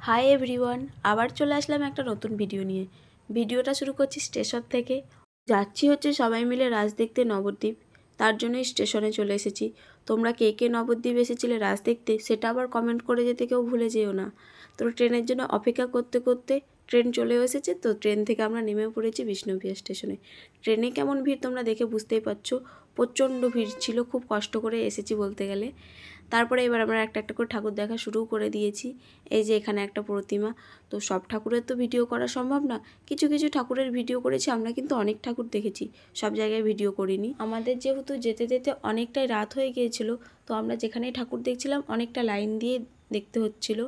Hi everyone, আবার চলে আসলাম একটা নতুন ভিডিও নিয়ে। ভিডিওটা শুরু করছি স্টেশন থেকে। যাচ্ছি হচ্ছে সবাই মিলে রাজ দেখতে নবদ্বীপ। তার জন্যই স্টেশনে চলে এসেছি। তোমরা কে কে নবদ্বীপ এসেছিলে রাজ দেখতে সেটা আবার কমেন্ট করে যেতে কেউ ভুলে যেও না। তো ট্রেনের জন্য অপেক্ষা করতে করতে ট্রেন চলেও এসেছে। তো ট্রেন থেকে আমরা নেমে পড়েছি বিষ্ণুপ্রিয়া স্টেশনে। ট্রেনে কেমন ভিড় তোমরা দেখে বুঝতেই পারছো। প্রচণ্ড ভিড় ছিল, খুব কষ্ট করে এসেছি বলতে গেলে। তারপরে এবার আমরা একটা একটা করে ঠাকুর দেখা শুরু করে দিয়েছি। এই যে এখানে একটা প্রতিমা। তো সব ঠাকুরের তো ভিডিও করা সম্ভব না, কিছু কিছু ঠাকুরের ভিডিও করেছি। আমরা কিন্তু অনেক ঠাকুর দেখেছি, সব জায়গায় ভিডিও করিনি। আমাদের যেহেতু যেতে যেতে অনেকটাই রাত হয়ে গিয়েছিল, তো আমরা যেখানেই ঠাকুর দেখছিলাম অনেকটা লাইন দিয়ে দেখতে হচ্ছিল।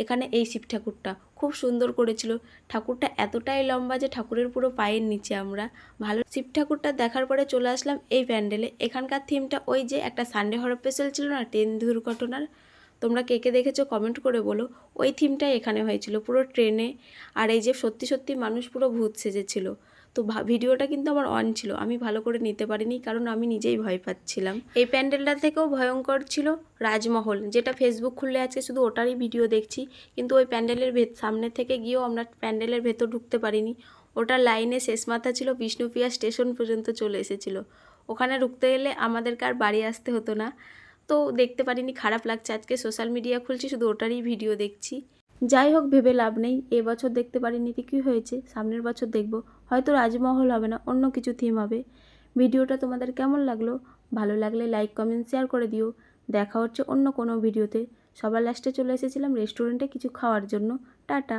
এখানে এই শিব ঠাকুরটা খুব সুন্দর করেছিল। ঠাকুরটা এতটাই লম্বা যে ঠাকুরের পুরো পায়ের নিচে আমরা। ভালো শিব ঠাকুরটা দেখার পরে চলে আসলাম এই প্যান্ডেলে। এখানকার থিমটা ওই যে একটা সানডে হরর স্পেশাল ছিল না ট্রেন দুর্ঘটনার, তোমরা কে কে দেখেছো কমেন্ট করে বলো। ওই থিমটাই এখানে হয়েছিল পুরো ট্রেনে। আর এই যে সত্যি সত্যি মানুষ পুরো ভূত সেজেছিল। তো ভিডিওটা কিন্তু আমার অন ছিল, আমি ভালো করে নিতে পারিনি কারণ আমি নিজেই ভয় পাচ্ছিলাম। এই প্যান্ডেলটা থেকেও ভয়ঙ্কর ছিল রাজমহল, যেটা ফেসবুক খুললে আজকে শুধু ওটারই ভিডিও দেখছি। কিন্তু ওই প্যান্ডেলের সামনে থেকে গিয়েও আমরা প্যান্ডেলের ভেতর ঢুকতে পারিনি। ওটার লাইনে শেষ মাথা ছিল, বিষ্ণুপ্রিয়া স্টেশন পর্যন্ত চলে এসেছিল। ওখানে ঢুকতে গেলে আমাদেরকে আর বাড়ি আসতে হতো না। তো দেখতে পারিনি, খারাপ লাগছে। আজকে সোশ্যাল মিডিয়া খুলছি, শুধু ওটারই ভিডিও দেখছি। যাই হোক, ভেবে লাভ নেই। এবছর দেখতে পারিনি তো কী হয়েছে, সামনের বছর দেখব। হয়তো রাজমহল হবে না, অন্য কিছু থিম হবে। ভিডিওটা তোমাদের কেমন লাগলো? ভালো লাগলে লাইক কমেন্ট শেয়ার করে দিও। দেখা হচ্ছে অন্য কোনো ভিডিওতে। সবার লাস্টে চলে এসেছিলাম রেস্টুরেন্টে কিছু খাওয়ার জন্য। টাটা।